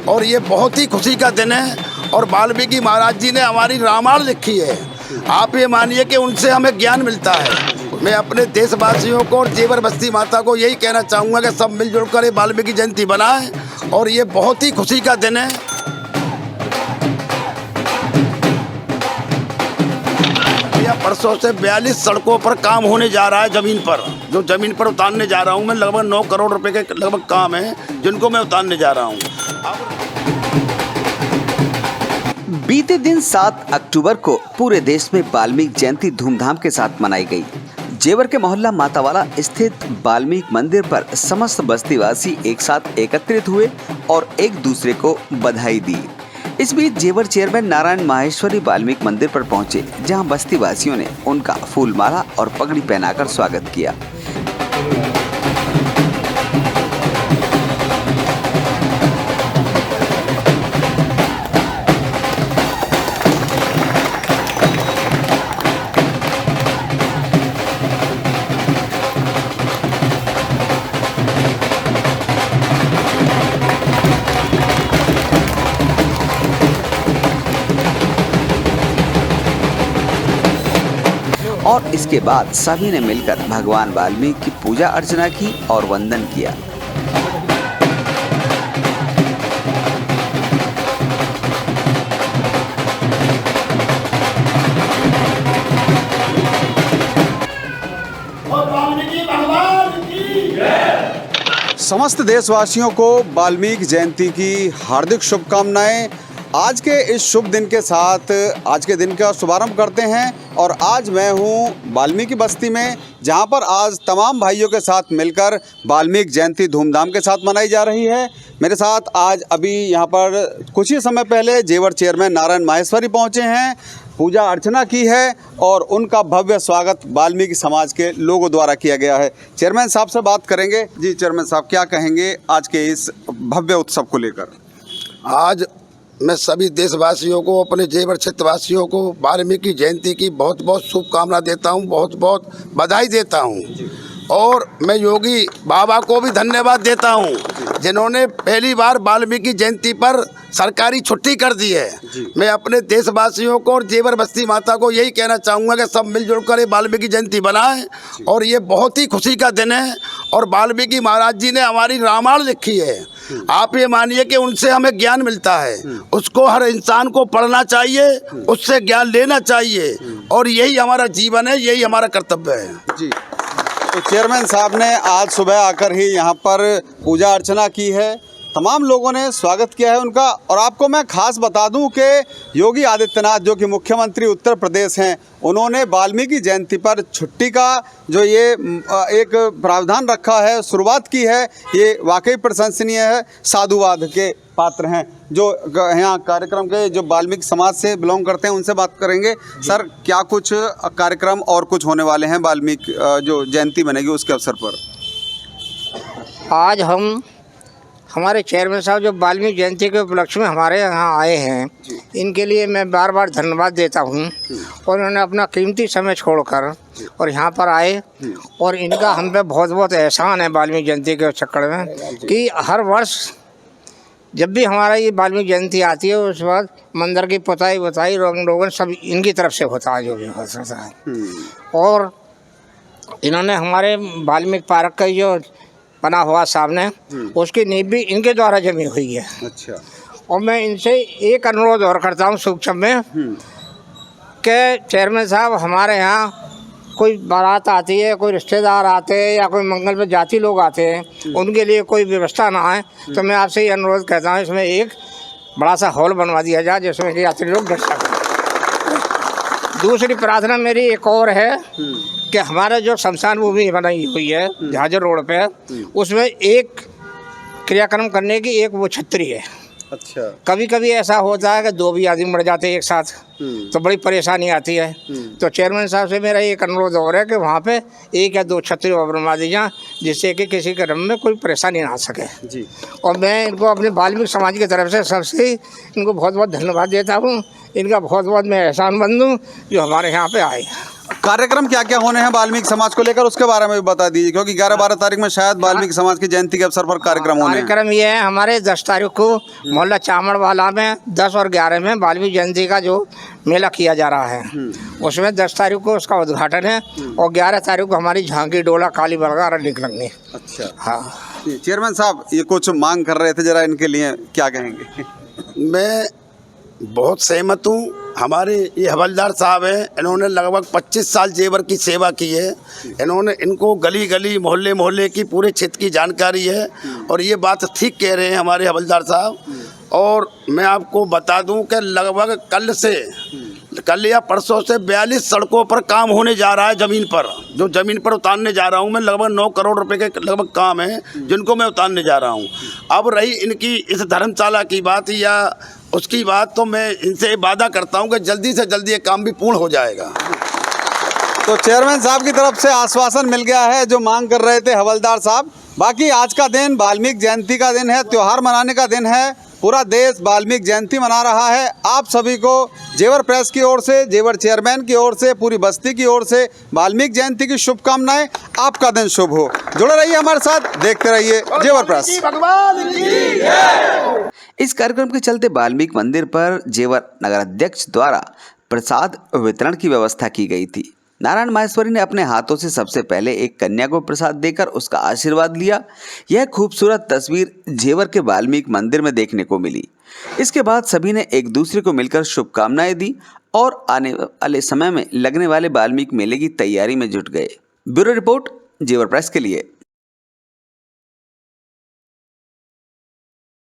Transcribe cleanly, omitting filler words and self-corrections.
और ये बहुत ही खुशी का दिन है। और वाल्मीकि महाराज जी ने हमारी रामायण लिखी है। आप ये मानिए कि उनसे हमें ज्ञान मिलता है। मैं अपने देशवासियों को और जेवर बस्ती माता को यही कहना चाहूँगा कि सब मिलजुल कर ये वाल्मीकि जयंती बनाएं और ये बहुत ही खुशी का दिन है। परसों से 42 सड़कों पर काम होने जा रहा है। ज़मीन पर जो ज़मीन पर उतारने जा रहा हूँ मैं, लगभग 9 करोड़ रुपए के लगभग काम है जिनको मैं उतारने जा रहा हूँ। बीते दिन 7 अक्टूबर को पूरे देश में वाल्मीकि जयंती धूमधाम के साथ मनाई गई। जेवर के मोहल्ला मातावाला स्थित वाल्मीकि मंदिर पर समस्त बस्तीवासी एक साथ एकत्रित हुए और एक दूसरे को बधाई दी। इस बीच जेवर चेयरमैन नारायण माहेश्वरी वाल्मीकि मंदिर पर पहुंचे, जहां बस्तीवासियों ने उनका फूलमाला और पगड़ी पहनाकर स्वागत किया। और इसके बाद सभी ने मिलकर भगवान वाल्मीकि की पूजा अर्चना की और वंदन किया। समस्त देशवासियों को वाल्मीकि जयंती की हार्दिक शुभकामनाएं। आज के इस शुभ दिन के साथ आज के दिन का शुभारंभ करते हैं और आज मैं हूं वाल्मीकि बस्ती में, जहां पर आज तमाम भाइयों के साथ मिलकर वाल्मीकि जयंती धूमधाम के साथ मनाई जा रही है। मेरे साथ आज अभी यहां पर कुछ ही समय पहले जेवर चेयरमैन नारायण माहेश्वरी पहुंचे हैं, पूजा अर्चना की है और उनका भव्य स्वागत वाल्मीकि समाज के लोगों द्वारा किया गया है। चेयरमैन साहब से बात करेंगे। जी चेयरमैन साहब, क्या कहेंगे आज के इस भव्य उत्सव को लेकर? आज मैं सभी देशवासियों को, अपने जेवर क्षेत्रवासियों को वाल्मीकि जयंती की बहुत बहुत शुभकामना देता हूं, बहुत बहुत बधाई देता हूं। और मैं योगी बाबा को भी धन्यवाद देता हूं जिन्होंने पहली बार वाल्मीकि जयंती पर सरकारी छुट्टी कर दी है। मैं अपने देशवासियों को और जेवर बस्ती माता को यही कहना चाहूँगा कि सब मिलजुल कर ये वाल्मीकि जयंती बनाएं और ये बहुत ही खुशी का दिन है। और वाल्मीकि महाराज जी ने हमारी रामायण लिखी है। आप ये मानिए कि उनसे हमें ज्ञान मिलता है। उसको हर इंसान को पढ़ना चाहिए, उससे ज्ञान लेना चाहिए और यही हमारा जीवन है, यही हमारा कर्तव्य है। जी, तो चेयरमैन साहब ने आज सुबह आकर ही यहाँ पर पूजा अर्चना की है, तमाम लोगों ने स्वागत किया है उनका। और आपको मैं खास बता दूं कि योगी आदित्यनाथ जो कि मुख्यमंत्री उत्तर प्रदेश हैं, उन्होंने वाल्मीकि जयंती पर छुट्टी का जो ये एक प्रावधान रखा है, शुरुआत की है, ये वाकई प्रशंसनीय है। साधुवाद के पात्र हैं जो यहाँ कार्यक्रम के जो वाल्मीकि समाज से बिलोंग करते हैं, उनसे बात करेंगे। सर, क्या कुछ कार्यक्रम और कुछ होने वाले हैं वाल्मीकि जो जयंती बनेगी उसके अवसर पर? आज हमारे चेयरमैन साहब जो वाल्मीकि जयंती के उपलक्ष्य में हमारे यहाँ आए हैं, इनके लिए मैं बार बार धन्यवाद देता हूँ। और उन्होंने अपना कीमती समय छोड़कर और यहाँ पर आए और इनका हम पे बहुत बहुत एहसान है वाल्मीकि जयंती के चक्कर में कि हर वर्ष जब भी हमारा ये वाल्मीकि जयंती आती है उस बाद मंदिर की पुताई वताई रोगन सब इनकी तरफ से होता है, जो भी होता है। और इन्होंने हमारे वाल्मीकि पार्क का जो बना हुआ सामने, उसकी नींव भी इनके द्वारा जमी हुई है। अच्छा। और मैं इनसे एक अनुरोध और करता हूँ सूक्ष्म में कि चेयरमैन साहब, हमारे यहाँ कोई बारात आती है, कोई रिश्तेदार आते हैं या कोई मंगल में जाति लोग आते हैं, उनके लिए कोई व्यवस्था ना है, तो मैं आपसे ये अनुरोध करता हूँ इसमें एक बड़ा सा हॉल बनवा दिया जाए जिसमें कि यात्री लोग बैठ सकें। दूसरी प्रार्थना मेरी एक और है कि हमारा जो शमशान भूमि बनाई हुई है झाझर रोड पे, उसमें एक क्रियाक्रम करने की एक वो छतरी है। अच्छा। कभी कभी ऐसा होता है कि 2 भी आदमी मर जाते हैं एक साथ, तो बड़ी परेशानी आती है। तो चेयरमैन साहब से मेरा एक अनुरोध और है कि वहाँ पे 1 या 2 छतरी और बनवा दी जाए, जिससे कि किसी क्रम में कोई परेशानी ना आ सके। जी। और मैं इनको अपने वाल्मीकि समाज की तरफ से सबसे इनको बहुत बहुत धन्यवाद देता हूँ। इनका बहुत बहुत मैं एहसानमंद हूँ जो हमारे यहाँ पे आए। कार्यक्रम क्या क्या होने हैं वाल्मीकि समाज को लेकर, उसके बारे में भी बता दीजिए, क्योंकि 11-12 तारीख में शायद वाल्मीकि समाज की जयंती के अवसर पर कार्यक्रम होने हैं। कार्यक्रम ये है, हमारे 10 तारीख को मोहल्ला चामड़वाला में 10 और 11 में वाल्मीकि जयंती का जो मेला किया जा रहा है, उसमें 10 तारीख को उसका उद्घाटन है और 11 तारीख को हमारी झांकी डोला काली बरगार निकलेंगे। अच्छा, हाँ चेयरमैन साहब ये कुछ मांग कर रहे थे, जरा इनके लिए क्या कहेंगे? मैं बहुत सहमत हूँ। हमारे ये हवलदार साहब हैं, इन्होंने लगभग 25 साल जेवर की सेवा की है। इनको गली गली मोहल्ले मोहल्ले की पूरे क्षेत्र की जानकारी है और ये बात ठीक कह रहे हैं हमारे हवलदार साहब। और मैं आपको बता दूं कि लगभग कल या परसों से 42 सड़कों पर काम होने जा रहा है। ज़मीन पर जो ज़मीन पर उतारने जा रहा हूं मैं, लगभग 9 करोड़ रुपए के लगभग काम है जिनको मैं उतारने जा रहा हूं। अब रही इनकी इस धर्मशाला की बात या उसकी बात, तो मैं इनसे वादा करता हूं कि जल्दी से जल्दी ये काम भी पूर्ण हो जाएगा। तो चेयरमैन साहब की तरफ से आश्वासन मिल गया है जो मांग कर रहे थे हवलदार साहब। बाकी आज का दिन वाल्मीकि जयंती का दिन है, त्योहार मनाने का दिन है। पूरा देश वाल्मीकि जयंती मना रहा है। आप सभी को जेवर प्रेस की ओर से, जेवर चेयरमैन की ओर से, पूरी बस्ती की ओर से वाल्मीकि जयंती की शुभकामनाएं। आपका दिन शुभ हो। जुड़े रहिए हमारे साथ, देखते रहिए जेवर प्रेस। इस कार्यक्रम के चलते वाल्मीकि मंदिर पर जेवर नगर अध्यक्ष द्वारा प्रसाद वितरण की व्यवस्था की गई थी। नारायण माहेश्वरी ने अपने हाथों से सबसे पहले एक कन्या को प्रसाद देकर उसका आशीर्वाद लिया। यह खूबसूरत तस्वीर जेवर के वाल्मीकि मंदिर में देखने को मिली। इसके बाद सभी ने एक दूसरे को मिलकर शुभकामनाएं दी और आने वाले समय में लगने वाले वाल्मीकि मेले की तैयारी में जुट गए। ब्यूरो रिपोर्ट, जेवर प्रेस के लिए।